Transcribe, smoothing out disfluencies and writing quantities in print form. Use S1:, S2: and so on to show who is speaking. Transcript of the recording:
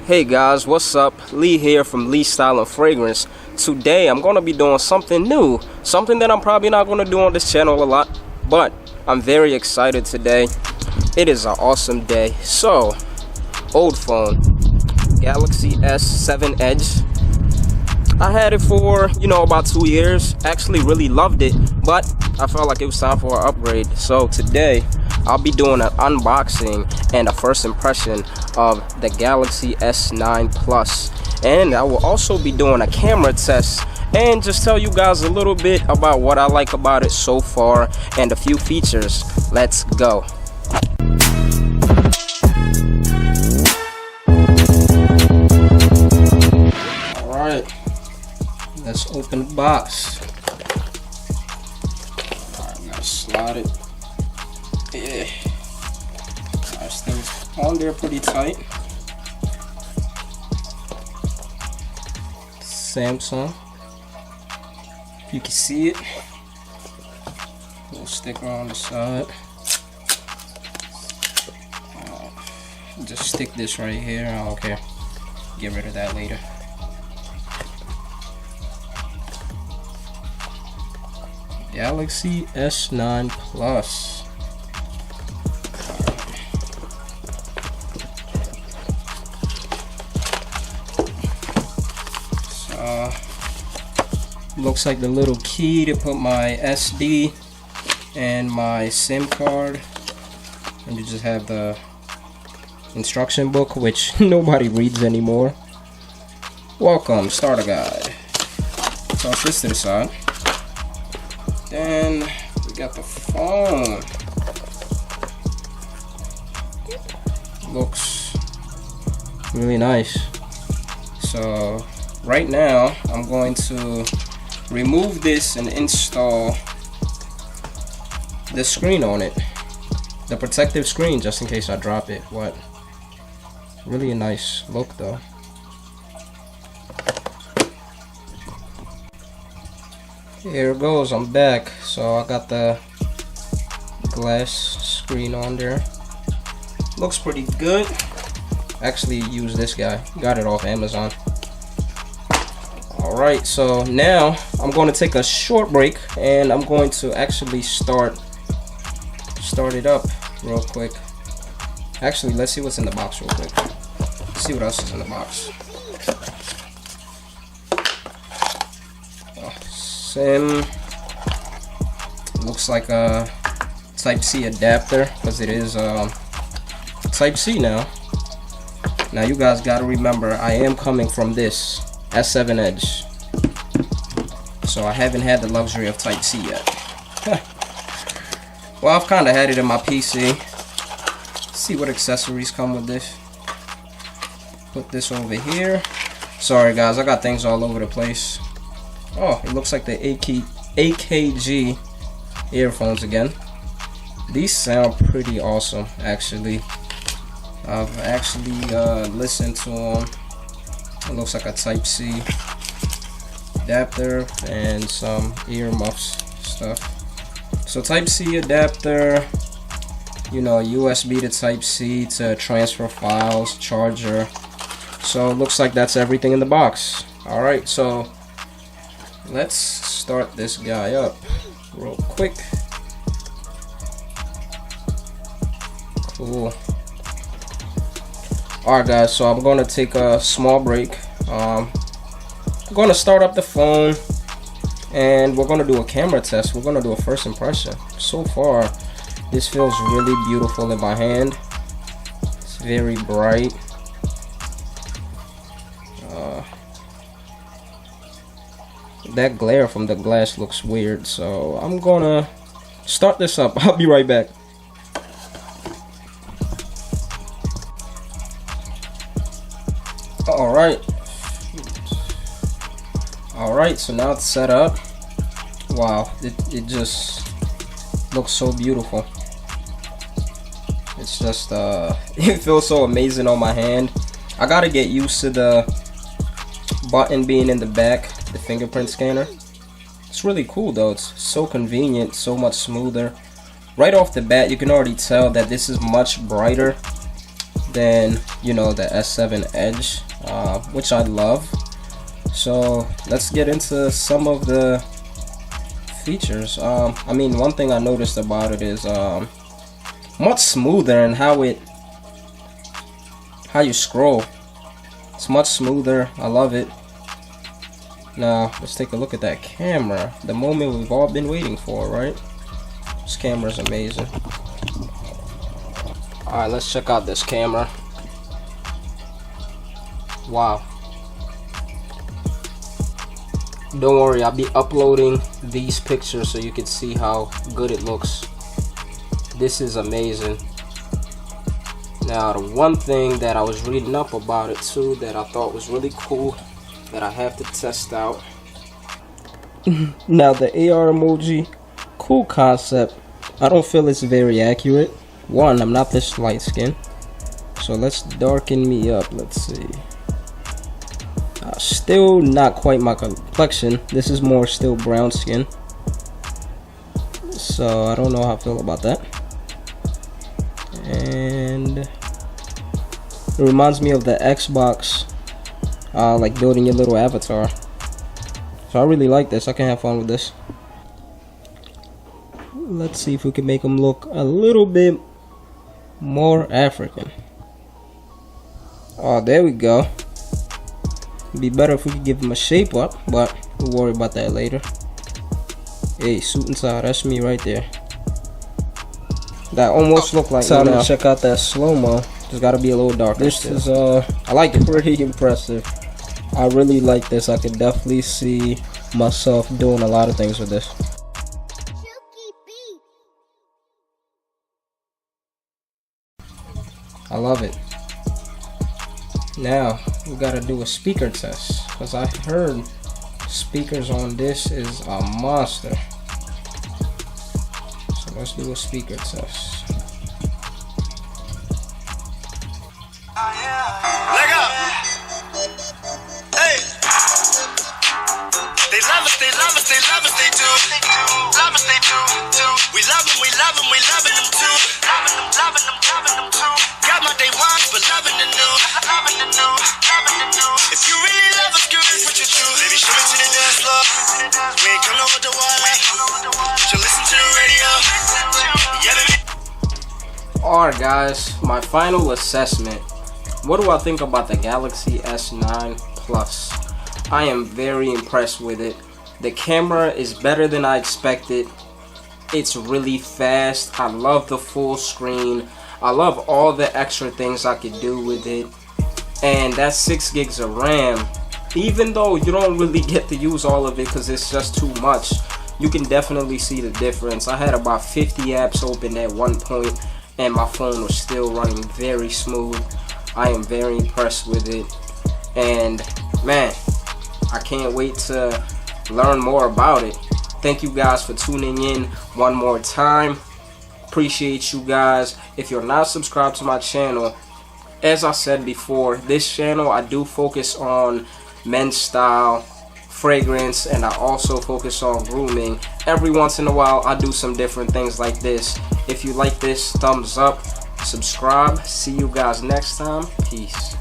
S1: Hey guys, what's up? Lee here from Lee Style and Fragrance. Today I'm going to be doing something new, something that I'm probably not going to do on this channel a lot, but I'm very excited today. It is an awesome day. So, old phone, Galaxy S7 Edge. I had it for, about 2 years. Actually really loved it, but I felt like it was time for an upgrade. So today, I'll be doing an unboxing and a first impression of the Galaxy S9 Plus. And I will also be doing a camera test and just tell you guys a little bit about what I like about it so far and a few features. Let's go. Alright, let's open the box. Alright, I'm gonna slide it. Yeah, this thing's on there pretty tight. Samsung, if you can see it. Little sticker on the side. Just stick this right here. I don't care. Get rid of that later. Galaxy S9 Plus. Looks like the little key to put my SD and my SIM card, and you just have the instruction book, which nobody reads anymore. Welcome, starter guide. Toss this to the side. Then we got the phone. Looks really nice. So right now I'm going to remove this and install the screen on it, the protective screen, just in case I drop it. What, really a nice look though. Here it goes, I'm back. So I got the glass screen on there. Looks pretty good. Actually use this guy, got it off Amazon. Alright, so now I'm going to take a short break and I'm going to actually start it up real quick. Actually, let's see what's in the box real quick. Let's see what else is in the box. SIM. Looks like a Type-C adapter because it is Type-C now. Now you guys got to remember, I am coming from this S7 Edge, so I haven't had the luxury of Type-C yet. Well, I've kind of had it in my PC. Let's see what accessories come with this. Put this over here. Sorry guys, I got things all over the place. Oh, it looks like the AKG earphones again. These sound pretty awesome, actually. I've actually listened to them. It looks like a Type-C adapter and some earmuffs stuff. So Type-C adapter, USB to Type-C to transfer files, charger. So it looks like that's everything in the box. Alright, so let's start this guy up real quick. Cool. Alright guys, so I'm going to take a small break. I'm going to start up the phone and we're going to do a camera test. We're going to do a first impression. So far, this feels really beautiful in my hand. It's very bright. That glare from the glass looks weird, so I'm going to start this up. I'll be right back. Alright, so now it's set up. Wow, it just looks so beautiful. It's just it feels so amazing on my hand. I gotta get used to the button being in the back, the fingerprint scanner. It's really cool though. It's so convenient, so much smoother. Right off the bat, you can already tell that this is much brighter than, you know, the S7 Edge, which I love. So let's get into some of the features. I mean, one thing I noticed about it is much smoother in how you scroll. It's much smoother. I love it. Now let's take a look at that camera, the moment we've all been waiting for, right? This camera is amazing. Alright, let's check out this camera. Wow. Don't worry, I'll be uploading these pictures so you can see how good it looks. This is amazing. Now, the one thing that I was reading up about it too that I thought was really cool that I have to test out. Now, the AR emoji, cool concept. I don't feel it's very accurate. One, I'm not this light skin, so let's darken me up. Let's see. Still not quite my complexion. This is more still brown skin, so I don't know how I feel about that. And it reminds me of the Xbox, like building your little avatar. So I really like this. I can have fun with this. Let's see if we can make him look a little bit more African. Oh, there we go. It'd be better if we could give him a shape up, but we'll worry about that later. Hey, suit and tie, that's me right there. That almost looked like time to check out that slow-mo. Just gotta be a little darker. This is I like it. Pretty impressive. I really like this. I could definitely see myself doing a lot of things with this. I love it. Now we gotta do a speaker test, because I heard speakers on this is a monster. So let's do a speaker test.
S2: Leg up. Hey. They love us, they love us, they love us, they do. Love us, they do. We love them, we love them, we loving them too. Loving them, loving them, loving them too. Got my day ones, but loving the new. Loving the new, loving the new. If you really love us, girl, that's what you do. Baby, show me to the dance floor. We ain't coming with the water. So listen to the radio. Yeah, baby.
S1: Alright guys, my final assessment. What do I think about the Galaxy S9 Plus? I am very impressed with it. The camera is better than I expected. It's really fast. I love the full screen. I love all the extra things I could do with it. And that's 6 gigs of RAM. Even though you don't really get to use all of it because it's just too much, you can definitely see the difference. I had about 50 apps open at one point and my phone was still running very smooth. I am very impressed with it. And man, I can't wait to learn more about it. Thank you guys for tuning in one more time. Appreciate you guys. If you're not subscribed to my channel, as I said before, this channel I do focus on men's style, fragrance, and I also focus on grooming. Every once in a while I do some different things like this. If you like this, thumbs up, subscribe. See you guys next time. Peace.